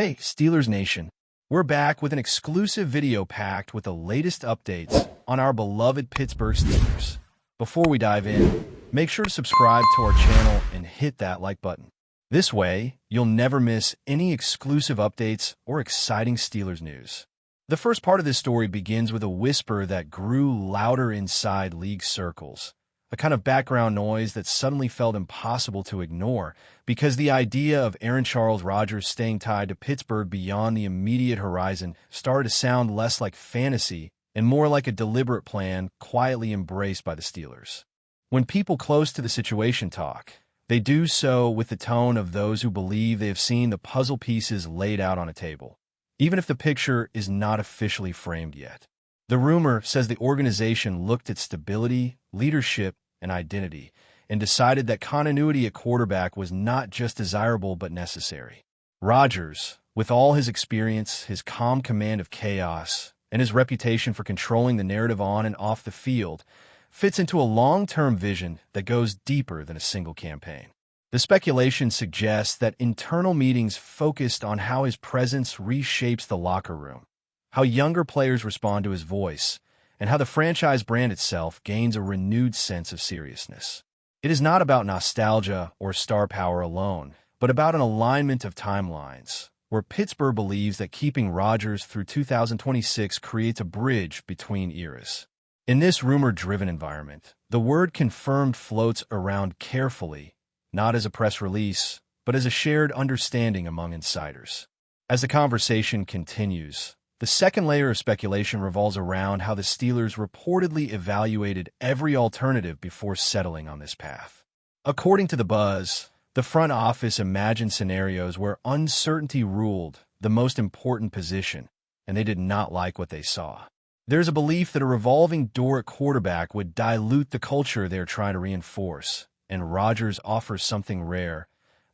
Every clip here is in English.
Hey, Steelers Nation. We're back with an exclusive video packed with the latest updates on our beloved Pittsburgh Steelers. Before we dive in, make sure to subscribe to our channel and hit that like button. This way, you'll never miss any exclusive updates or exciting Steelers news. The first part of this story begins with a whisper that grew louder inside league circles, a kind of background noise that suddenly felt impossible to ignore because the idea of Aaron Charles Rodgers staying tied to Pittsburgh beyond the immediate horizon started to sound less like fantasy and more like a deliberate plan quietly embraced by the Steelers. When people close to the situation talk, they do so with the tone of those who believe they have seen the puzzle pieces laid out on a table, even if the picture is not officially framed yet. The rumor says the organization looked at stability, leadership, and identity, and decided that continuity at quarterback was not just desirable but necessary. Rodgers, with all his experience, his calm command of chaos, and his reputation for controlling the narrative on and off the field, fits into a long-term vision that goes deeper than a single campaign. The speculation suggests that internal meetings focused on how his presence reshapes the locker room, how younger players respond to his voice, and how the franchise brand itself gains a renewed sense of seriousness. It is not about nostalgia or star power alone, but about an alignment of timelines, where Pittsburgh believes that keeping Rodgers through 2026 creates a bridge between eras. In this rumor-driven environment, the word confirmed floats around carefully, not as a press release, but as a shared understanding among insiders. As the conversation continues, the second layer of speculation revolves around how the Steelers reportedly evaluated every alternative before settling on this path. According to the buzz, the front office imagined scenarios where uncertainty ruled the most important position, and they did not like what they saw. There's a belief that a revolving door at quarterback would dilute the culture they're trying to reinforce, and Rodgers offers something rare,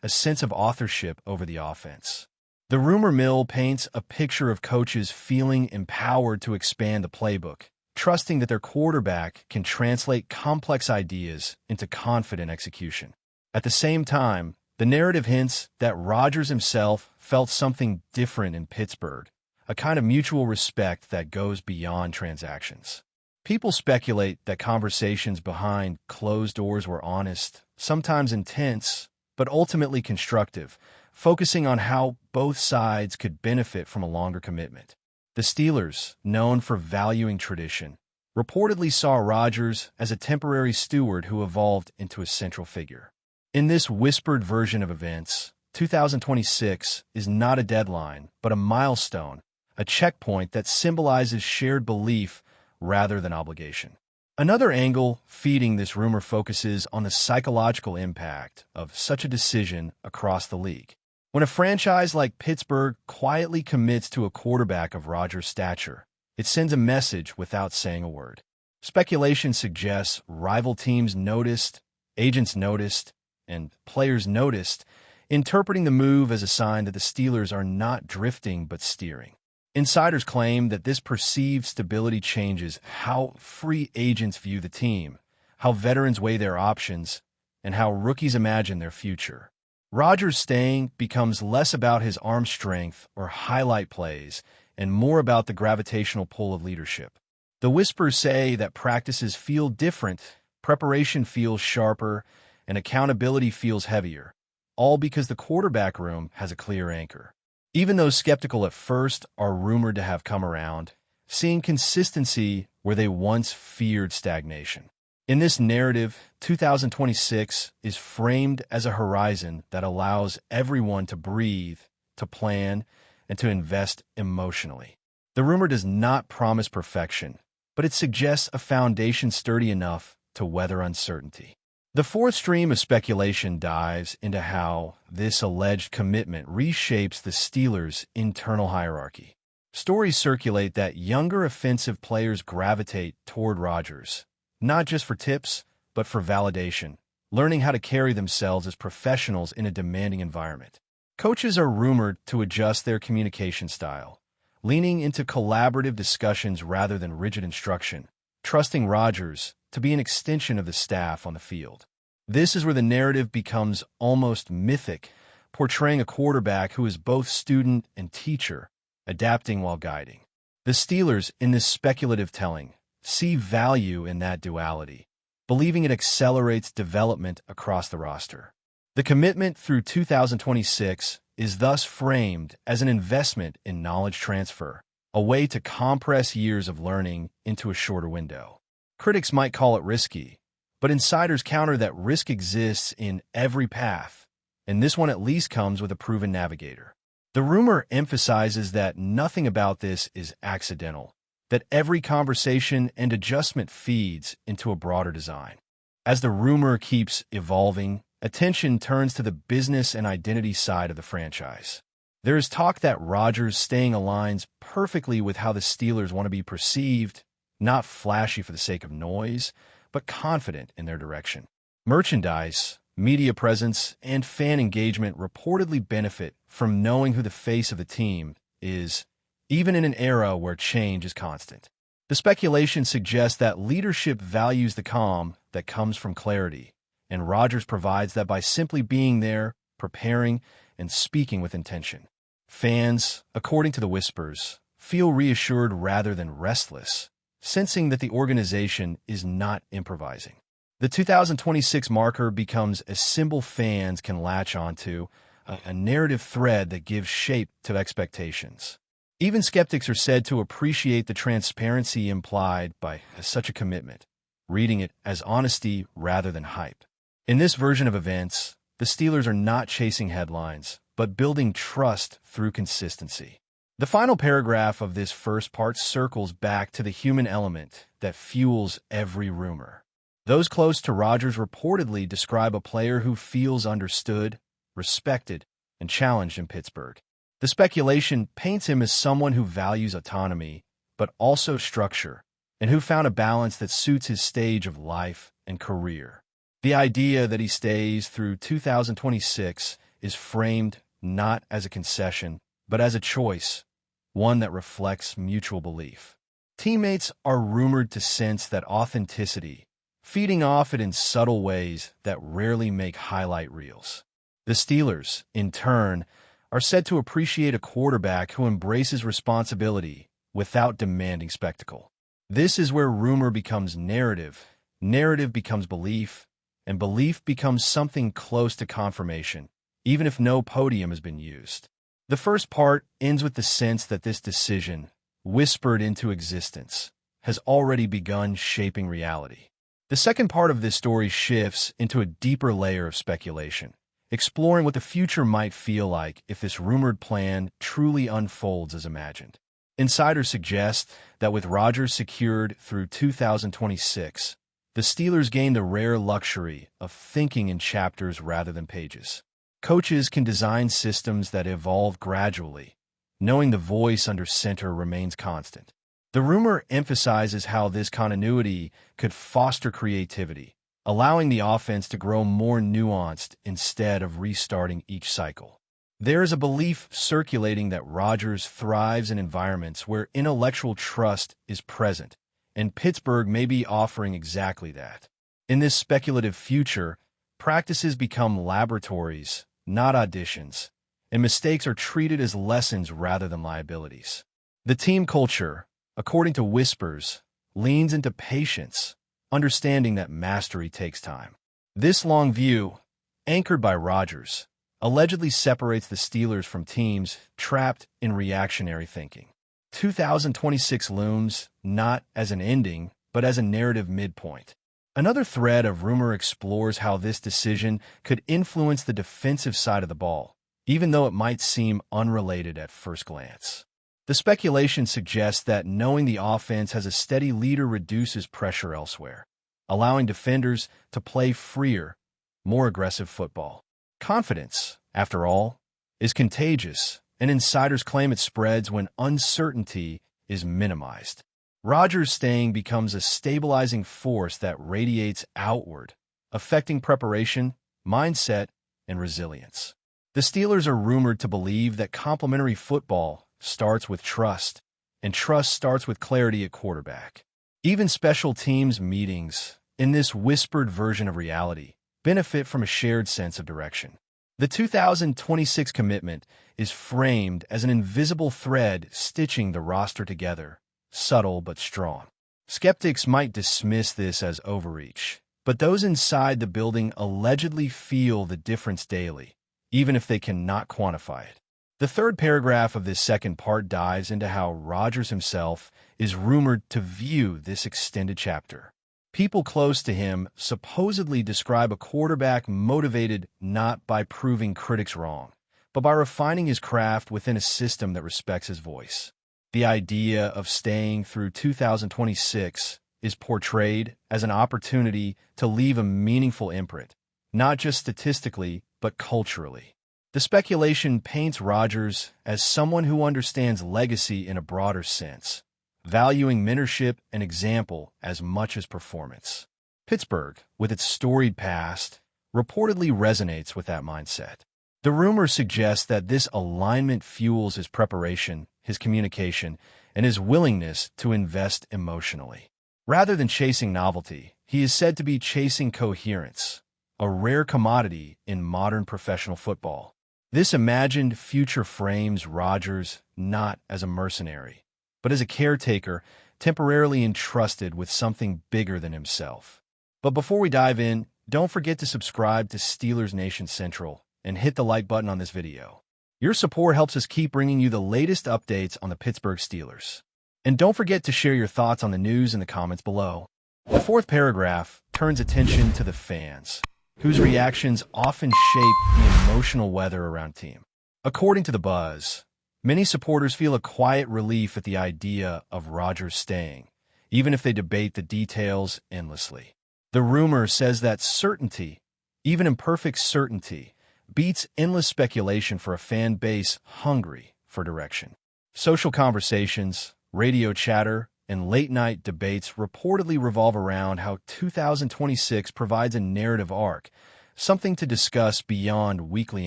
a sense of authorship over the offense. The rumor mill paints a picture of coaches feeling empowered to expand the playbook, trusting that their quarterback can translate complex ideas into confident execution. At the same time, the narrative hints that Rodgers himself felt something different in Pittsburgh, a kind of mutual respect that goes beyond transactions. People speculate that conversations behind closed doors were honest, sometimes intense, but ultimately constructive, focusing on how both sides could benefit from a longer commitment. The Steelers, known for valuing tradition, reportedly saw Rodgers as a temporary steward who evolved into a central figure. In this whispered version of events, 2026 is not a deadline, but a milestone, a checkpoint that symbolizes shared belief rather than obligation. Another angle feeding this rumor focuses on the psychological impact of such a decision across the league. When a franchise like Pittsburgh quietly commits to a quarterback of Rodgers' stature, it sends a message without saying a word. Speculation suggests rival teams noticed, agents noticed, and players noticed, interpreting the move as a sign that the Steelers are not drifting but steering. Insiders claim that this perceived stability changes how free agents view the team, how veterans weigh their options, and how rookies imagine their future. Rodgers staying becomes less about his arm strength or highlight plays and more about the gravitational pull of leadership. The whispers say that practices feel different, preparation feels sharper, and accountability feels heavier, all because the quarterback room has a clear anchor. Even those skeptical at first are rumored to have come around, seeing consistency where they once feared stagnation. In this narrative, 2026 is framed as a horizon that allows everyone to breathe, to plan, and to invest emotionally. The rumor does not promise perfection, but it suggests a foundation sturdy enough to weather uncertainty. The fourth stream of speculation dives into how this alleged commitment reshapes the Steelers' internal hierarchy. Stories circulate that younger offensive players gravitate toward Rodgers, not just for tips, but for validation, learning how to carry themselves as professionals in a demanding environment. Coaches are rumored to adjust their communication style, leaning into collaborative discussions rather than rigid instruction, trusting Rodgers to be an extension of the staff on the field. This is where the narrative becomes almost mythic, portraying a quarterback who is both student and teacher, adapting while guiding. The Steelers, in this speculative telling, see value in that duality, believing it accelerates development across the roster. The commitment through 2026 is thus framed as an investment in knowledge transfer, a way to compress years of learning into a shorter window. Critics might call it risky, but insiders counter that risk exists in every path, and this one at least comes with a proven navigator. The rumor emphasizes that nothing about this is accidental, that every conversation and adjustment feeds into a broader design. As the rumor keeps evolving, attention turns to the business and identity side of the franchise. There is talk that Rodgers' staying aligns perfectly with how the Steelers want to be perceived, not flashy for the sake of noise, but confident in their direction. Merchandise, media presence, and fan engagement reportedly benefit from knowing who the face of the team is, even in an era where change is constant. The speculation suggests that leadership values the calm that comes from clarity, and Rodgers provides that by simply being there, preparing, and speaking with intention. Fans, according to the whispers, feel reassured rather than restless, sensing that the organization is not improvising. The 2026 marker becomes a symbol fans can latch onto, a narrative thread that gives shape to expectations. Even skeptics are said to appreciate the transparency implied by such a commitment, reading it as honesty rather than hype. In this version of events, the Steelers are not chasing headlines, but building trust through consistency. The final paragraph of this first part circles back to the human element that fuels every rumor. Those close to Rodgers reportedly describe a player who feels understood, respected, and challenged in Pittsburgh. The speculation paints him as someone who values autonomy, but also structure, and who found a balance that suits his stage of life and career. The idea that he stays through 2026 is framed not as a concession, but as a choice, one that reflects mutual belief. Teammates are rumored to sense that authenticity, feeding off it in subtle ways that rarely make highlight reels. The Steelers, in turn, are said to appreciate a quarterback who embraces responsibility without demanding spectacle. This is where rumor becomes narrative, narrative becomes belief, and belief becomes something close to confirmation, even if no podium has been used. The first part ends with the sense that this decision, whispered into existence, has already begun shaping reality. The second part of this story shifts into a deeper layer of speculation, exploring what the future might feel like if this rumored plan truly unfolds as imagined. Insiders suggest that with Rodgers secured through 2026, the Steelers gain the rare luxury of thinking in chapters rather than pages. Coaches can design systems that evolve gradually, knowing the voice under center remains constant. The rumor emphasizes how this continuity could foster creativity, allowing the offense to grow more nuanced instead of restarting each cycle. There is a belief circulating that Rodgers thrives in environments where intellectual trust is present, and Pittsburgh may be offering exactly that. In this speculative future, practices become laboratories, not auditions, and mistakes are treated as lessons rather than liabilities. The team culture, according to whispers, leans into patience, understanding that mastery takes time. This long view, anchored by Rodgers, allegedly separates the Steelers from teams trapped in reactionary thinking. 2026 looms not as an ending, but as a narrative midpoint. Another thread of rumor explores how this decision could influence the defensive side of the ball, even though it might seem unrelated at first glance. The speculation suggests that knowing the offense has a steady leader reduces pressure elsewhere, allowing defenders to play freer, more aggressive football. Confidence, after all, is contagious, and insiders claim it spreads when uncertainty is minimized. Rodgers' staying becomes a stabilizing force that radiates outward, affecting preparation, mindset, and resilience. The Steelers are rumored to believe that complementary football starts with trust, and trust starts with clarity at quarterback. Even special teams meetings, in this whispered version of reality, benefit from a shared sense of direction. The 2026 commitment is framed as an invisible thread stitching the roster together, subtle but strong. Skeptics might dismiss this as overreach, but those inside the building allegedly feel the difference daily, even if they cannot quantify it. The third paragraph of this second part dives into how Rodgers himself is rumored to view this extended chapter. People close to him supposedly describe a quarterback motivated not by proving critics wrong, but by refining his craft within a system that respects his voice. The idea of staying through 2026 is portrayed as an opportunity to leave a meaningful imprint, not just statistically, but culturally. The speculation paints Rodgers as someone who understands legacy in a broader sense, valuing mentorship and example as much as performance. Pittsburgh, with its storied past, reportedly resonates with that mindset. The rumor suggests that this alignment fuels his preparation, his communication, and his willingness to invest emotionally. Rather than chasing novelty, he is said to be chasing coherence, a rare commodity in modern professional football. This imagined future frames Rodgers not as a mercenary, but as a caretaker temporarily entrusted with something bigger than himself. But before we dive in, don't forget to subscribe to Steelers Nation Central and hit the like button on this video. Your support helps us keep bringing you the latest updates on the Pittsburgh Steelers. And don't forget to share your thoughts on the news in the comments below. The fourth paragraph turns attention to the fans, whose reactions often shape the emotional weather around team. According to The Buzz, many supporters feel a quiet relief at the idea of Rodgers staying, even if they debate the details endlessly. The rumor says that certainty, even imperfect certainty, beats endless speculation for a fan base hungry for direction. Social conversations, radio chatter, and late-night debates reportedly revolve around how 2026 provides a narrative arc, something to discuss beyond weekly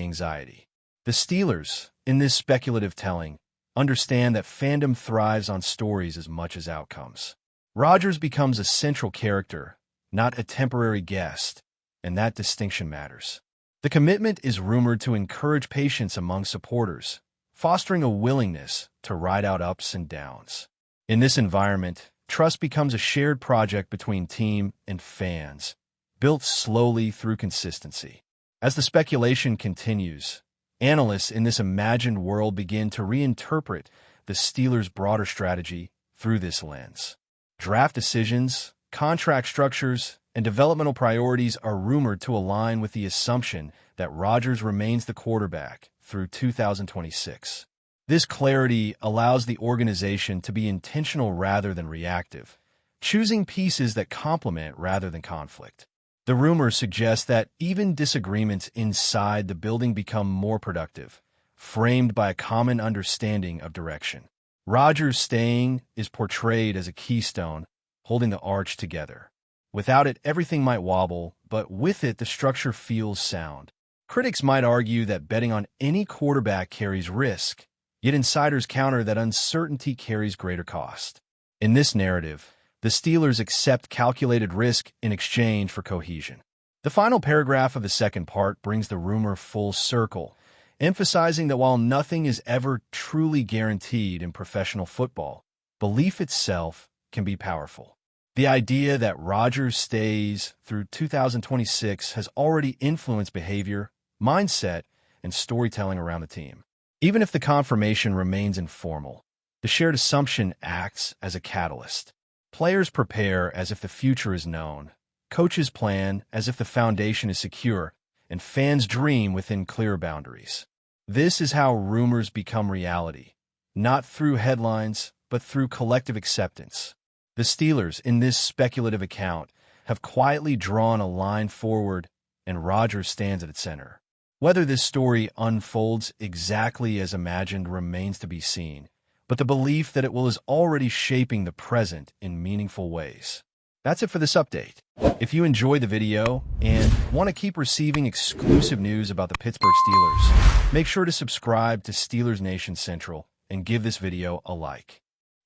anxiety. The Steelers, in this speculative telling, understand that fandom thrives on stories as much as outcomes. Rodgers becomes a central character, not a temporary guest, and that distinction matters. The commitment is rumored to encourage patience among supporters, fostering a willingness to ride out ups and downs. In this environment, trust becomes a shared project between team and fans, built slowly through consistency. As the speculation continues, analysts in this imagined world begin to reinterpret the Steelers' broader strategy through this lens. Draft decisions, contract structures, and developmental priorities are rumored to align with the assumption that Rodgers remains the quarterback through 2026. This clarity allows the organization to be intentional rather than reactive, choosing pieces that complement rather than conflict. The rumor suggests that even disagreements inside the building become more productive, framed by a common understanding of direction. Rodgers' staying is portrayed as a keystone, holding the arch together. Without it, everything might wobble, but with it, the structure feels sound. Critics might argue that betting on any quarterback carries risk, yet insiders counter that uncertainty carries greater cost. In this narrative, the Steelers accept calculated risk in exchange for cohesion. The final paragraph of the second part brings the rumor full circle, emphasizing that while nothing is ever truly guaranteed in professional football, belief itself can be powerful. The idea that Rodgers stays through 2026 has already influenced behavior, mindset, and storytelling around the team. Even if the confirmation remains informal, the shared assumption acts as a catalyst. Players prepare as if the future is known, coaches plan as if the foundation is secure, and fans dream within clear boundaries. This is how rumors become reality, not through headlines, but through collective acceptance. The Steelers, in this speculative account, have quietly drawn a line forward, and Rodgers stands at its center. Whether this story unfolds exactly as imagined remains to be seen, but the belief that it will is already shaping the present in meaningful ways. That's it for this update. If you enjoyed the video and want to keep receiving exclusive news about the Pittsburgh Steelers, make sure to subscribe to Steelers Nation Central and give this video a like.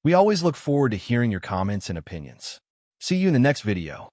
We always look forward to hearing your comments and opinions. See you in the next video.